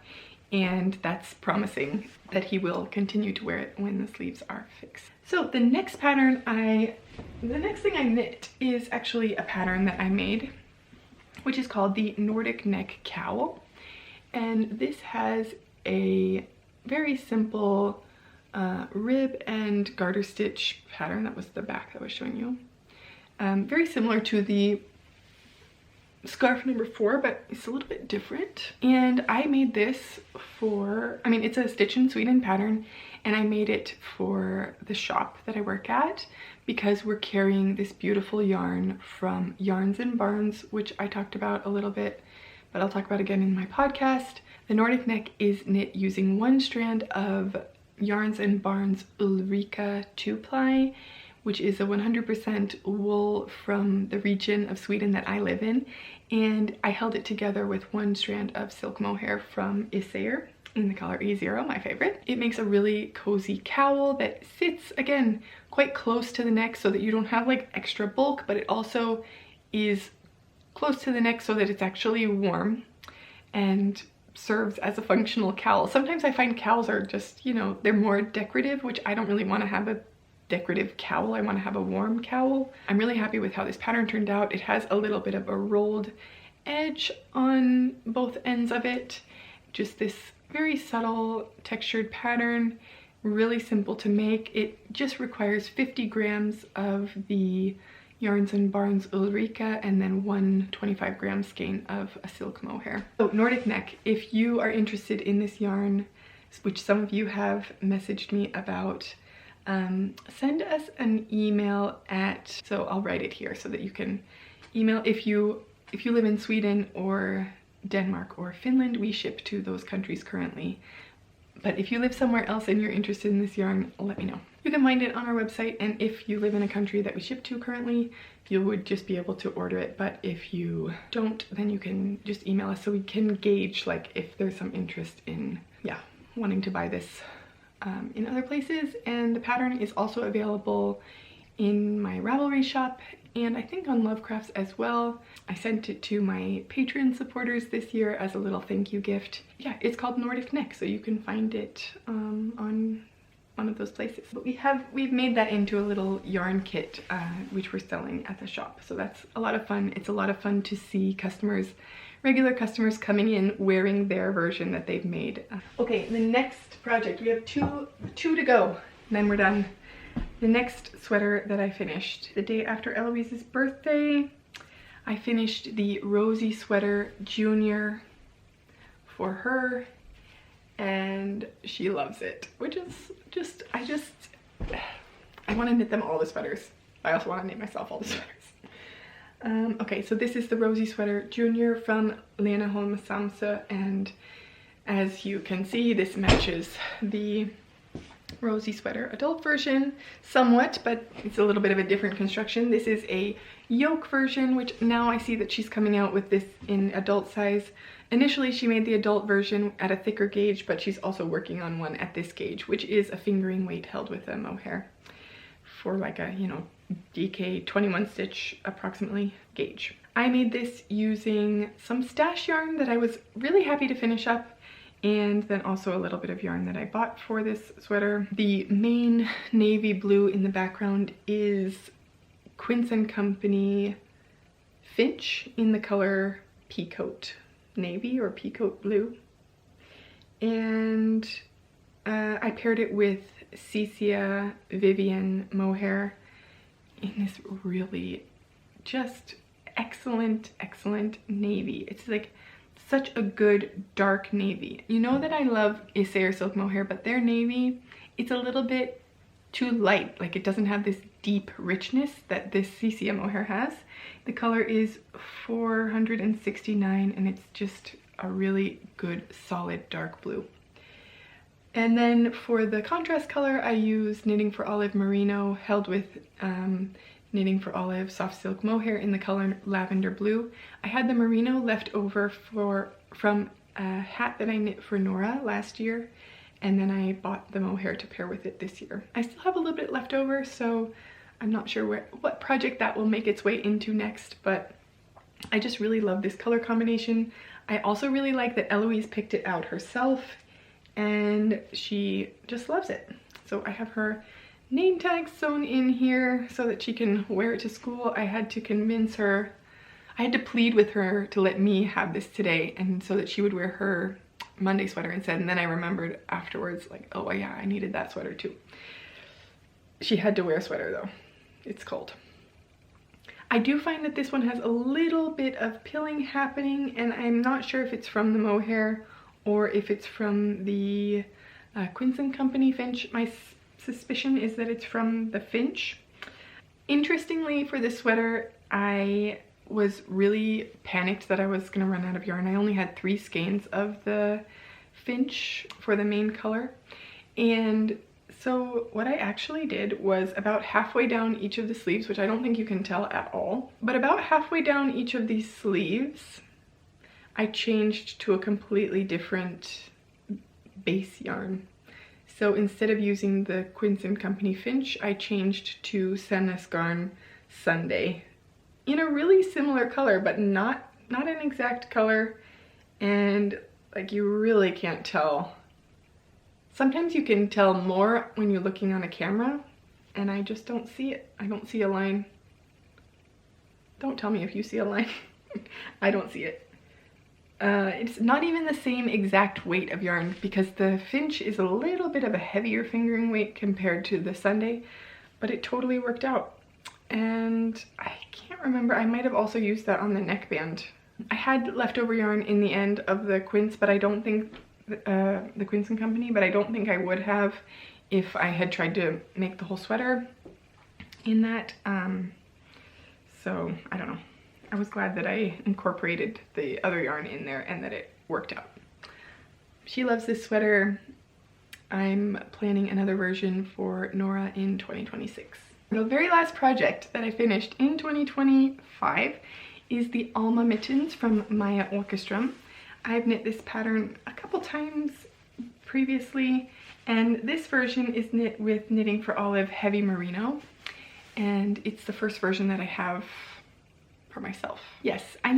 and that's promising that he will continue to wear it when the sleeves are fixed. So the next thing I knit is actually a pattern that I made, which is called the Nordic neck cowl. And this has a very simple rib and garter stitch pattern. That was the back that I was showing you. Very similar to the scarf number 4, but it's a little bit different. And I made this for, I mean, it's a Stitch in Sweden pattern, and I made it for the shop that I work at because we're carrying this beautiful yarn from Yarns and Barns, which I talked about a little bit, but I'll talk about again in my podcast. The Nordic neck is knit using 1 strand of Yarns and Barns Ulrika 2-ply, which is a 100% wool from the region of Sweden that I live in, and I held it together with 1 strand of silk mohair from Isair in the color E0, my favorite. It makes a really cozy cowl that sits, again, quite close to the neck so that you don't have like extra bulk, but it also is close to the neck so that it's actually warm and serves as a functional cowl. Sometimes I find cowls are just, you know, they're more decorative, which I don't really want to have a decorative cowl. I want to have a warm cowl. I'm really happy with how this pattern turned out. It has a little bit of a rolled edge on both ends of it. Just this very subtle textured pattern, really simple to make. It just requires 50 grams of the Yarns and Barns Ulrika and then 1 25-gram skein of a silk mohair. So Nordic neck, if you are interested in this yarn, which some of you have messaged me about. Send us an email at, so I'll write it here so that you can email if you live in Sweden or Denmark or Finland. We ship to those countries currently. But if you live somewhere else and you're interested in this yarn, let me know. You can find it on our website, and if you live in a country that we ship to currently, you would just be able to order it. But if you don't, then you can just email us so we can gauge like if there's some interest in, yeah, wanting to buy this in other places. And the pattern is also available in my Ravelry shop and I think on Lovecrafts as well. I sent it to my Patreon supporters this year as a little thank you gift. Yeah, it's called Nordic Neck, so you can find it on one of those places. But we've made that into a little yarn kit, which we're selling at the shop. So that's a lot of fun. It's a lot of fun to see customers, regular customers coming in wearing their version that they've made. Okay, the next project, we have two to go, and then we're done. The next sweater that I finished, the day after Eloise's birthday, I finished the Rosie sweater Junior for her, and she loves it, which is I want to knit them all the sweaters. I also want to knit myself all the sweaters. Okay, so this is the Rosie sweater Junior from Lena Holm Samsa, and as you can see, this matches the Rosie sweater adult version somewhat, but it's a little bit of a different construction. This is a yoke version, which now I see that she's coming out with this in adult size. Initially she made the adult version at a thicker gauge, but she's also working on one at this gauge, which is a fingering weight held with a mohair for like a, you know, DK 21 stitch approximately gauge. I made this using some stash yarn that I was really happy to finish up, and then also a little bit of yarn that I bought for this sweater. The main navy blue in the background is Quince & Company Finch in the color Peacoat Navy or Peacoat Blue. And I paired it with Cecia Vivian mohair in this really just excellent navy. It's like such a good dark navy. You know that I love Isair Silk mohair, but their navy, it's a little bit too light. Like it doesn't have this deep richness that this Cecia mohair has. The color is 469 and it's just a really good solid dark blue. And then for the contrast color, I used Knitting for Olive Merino held with Knitting for Olive soft silk mohair in the color lavender blue. I had the merino left over from a hat that I knit for Nora last year, and then I bought the mohair to pair with it this year. I still have a little bit left over, so I'm not sure what project that will make its way into next, but I just really love this color combination. I also really like that Eloise picked it out herself, and she just loves it. So I have her name tag sewn in here so that she can wear it to school. I had to convince her, I had to plead with her to let me have this today, and so that she would wear her Monday sweater instead. And then I remembered afterwards, like, oh yeah, I needed that sweater too. She had to wear a sweater though. It's cold. I do find that this one has a little bit of pilling happening, and I'm not sure if it's from the mohair or if it's from the Quince & Company Finch. My suspicion is that it's from the Finch. Interestingly, for this sweater, I was really panicked that I was gonna run out of yarn. I only had 3 skeins of the Finch for the main color, and so what I actually did was about halfway down each of the sleeves, which I don't think you can tell at all, but about halfway down each of these sleeves, I changed to a completely different base yarn. So instead of using the Quince & Company Finch, I changed to Sennesgarn Sunday in a really similar color, but not an exact color, and like you really can't tell. Sometimes you can tell more when you're looking on a camera, and I just don't see it. I don't see a line. Don't tell me if you see a line. I don't see it. It's not even the same exact weight of yarn because the Finch is a little bit of a heavier fingering weight compared to the Sunday, but it totally worked out. And I can't remember, I might have also used that on the neckband. I had leftover yarn in the end of the Quince, but I don't think the Quinson company, but I don't think I would have if I had tried to make the whole sweater in that. So I don't know. I was glad that I incorporated the other yarn in there and that it worked out. She loves this sweater. I'm planning another version for Nora in 2026. The very last project that I finished in 2025 is the Alma mittens from Maya Orchestra. I've knit this pattern a couple times previously, and this version is knit with Knitting for Olive Heavy Merino, and it's the first version that I have for myself. Yes, I've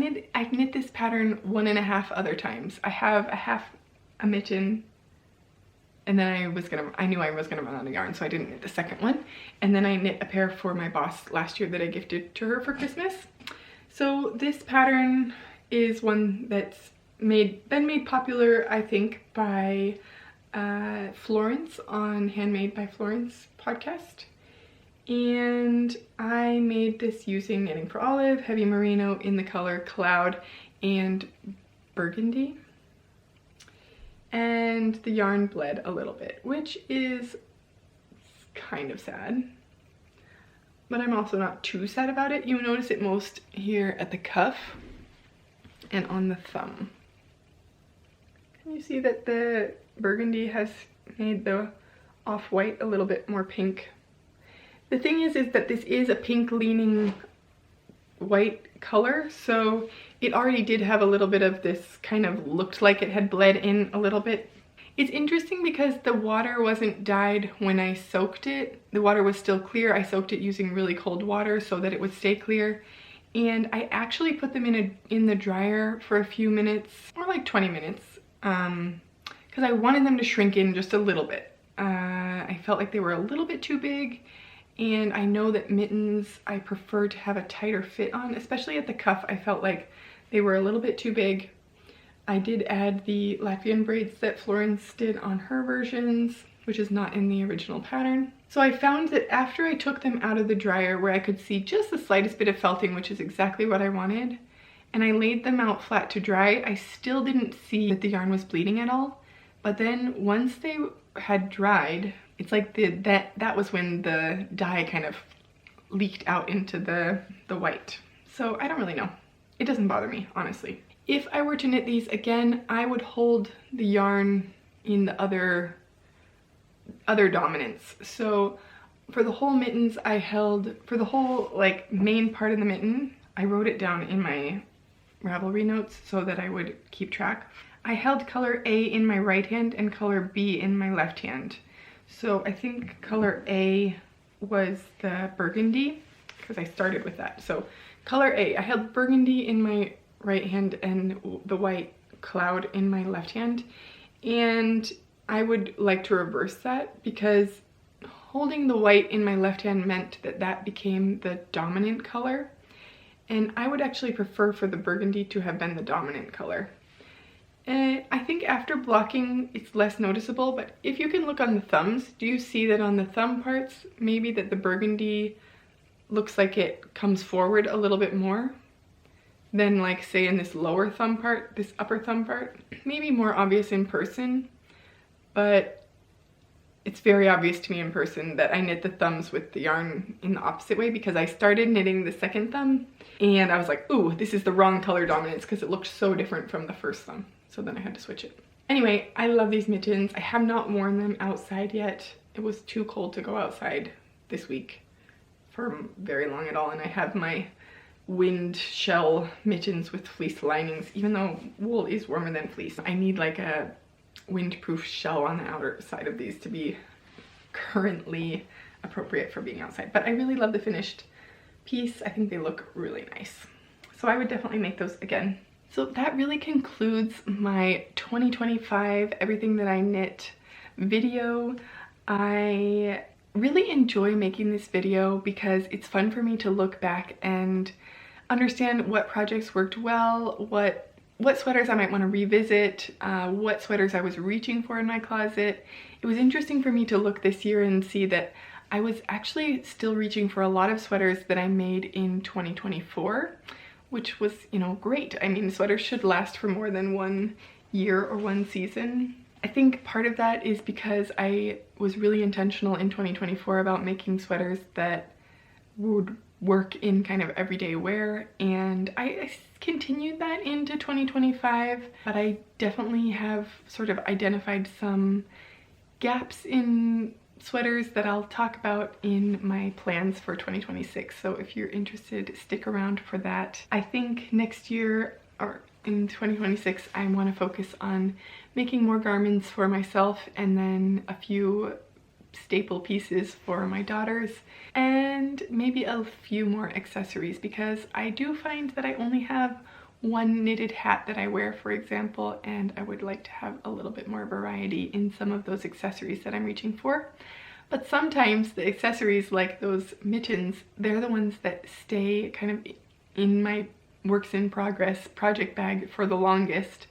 knit this pattern 1.5 other times. I have a mitten, and then I knew I was gonna run out of yarn, so I didn't knit the second one. And then I knit a pair for my boss last year that I gifted to her for Christmas. So this pattern is one that's been made popular, I think, by Florence on Handmade by Florence podcast. And I made this using Knitting for Olive Heavy Merino in the color Cloud and Burgundy. And the yarn bled a little bit, which is kind of sad, but I'm also not too sad about it. You notice it most here at the cuff and on the thumb. Can you see that the burgundy has made the off-white a little bit more pink? The thing is that this is a pink leaning white color, so it already did have a little bit of this, kind of looked like it had bled in a little bit. It's interesting because the water wasn't dyed when I soaked it. The water was still clear. I soaked it using really cold water so that it would stay clear. And I actually put them in the dryer for a few minutes, or like 20 minutes, because I wanted them to shrink in just a little bit. I felt like they were a little bit too big. And I know that mittens I prefer to have a tighter fit on, especially at the cuff. I felt like they were a little bit too big. I did add the Latvian braids that Florence did on her versions, which is not in the original pattern. So I found that after I took them out of the dryer where I could see just the slightest bit of felting, which is exactly what I wanted, and I laid them out flat to dry, I still didn't see that the yarn was bleeding at all. But then once they had dried, it's like that was when the dye kind of leaked out into the white. So I don't really know. It doesn't bother me, honestly. If I were to knit these again, I would hold the yarn in the other dominance. So for the whole mittens, I held, for the whole like main part of the mitten, I wrote it down in my Ravelry notes so that I would keep track. I held color A in my right hand and color B in my left hand. So I think color A was the burgundy, because I started with that. So color A, I held burgundy in my right hand and the white Cloud in my left hand. And I would like to reverse that, because holding the white in my left hand meant that that became the dominant color. And I would actually prefer for the burgundy to have been the dominant color. I think after blocking it's less noticeable, but if you can look on the thumbs, do you see that on the thumb parts, maybe that the burgundy looks like it comes forward a little bit more than, like, say in this lower thumb part, this upper thumb part? Maybe more obvious in person, but it's very obvious to me in person that I knit the thumbs with the yarn in the opposite way, because I started knitting the second thumb and I was like, ooh, this is the wrong color dominance, because it looked so different from the first thumb. So then I had to switch it. Anyway, I love these mittens. I have not worn them outside yet. It was too cold to go outside this week for very long at all. And I have my wind shell mittens with fleece linings, even though wool is warmer than fleece. I need like a windproof shell on the outer side of these to be currently appropriate for being outside. But I really love the finished piece. I think they look really nice. So I would definitely make those again. So that really concludes my 2025 Everything That I Knit video. I really enjoy making this video because it's fun for me to look back and understand what projects worked well, what sweaters I might want to revisit, what sweaters I was reaching for in my closet. It was interesting for me to look this year and see that I was actually still reaching for a lot of sweaters that I made in 2024, which was, you know, great. I mean, sweaters should last for more than 1 year or 1 season. I think part of that is because I was really intentional in 2024 about making sweaters that would work in kind of everyday wear, and I continued that into 2025, but I definitely have sort of identified some gaps in sweaters that I'll talk about in my plans for 2026. So if you're interested, stick around for that. I think next year, or in 2026, I want to focus on making more garments for myself and then a few staple pieces for my daughters and maybe a few more accessories, because I do find that I only have one knitted hat that I wear, for example, and I would like to have a little bit more variety in some of those accessories that I'm reaching for. But sometimes the accessories, like those mittens, they're the ones that stay kind of in my works in progress project bag for the longest,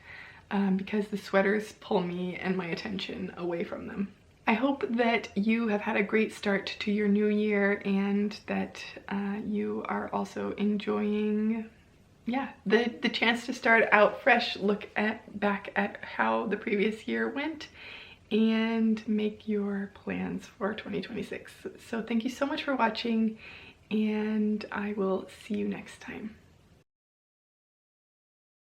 because the sweaters pull me and my attention away from them. I hope that you have had a great start to your new year, and that you are also enjoying, the chance to start out fresh, look back at how the previous year went, and make your plans for 2026. So thank you so much for watching, and I will see you next time.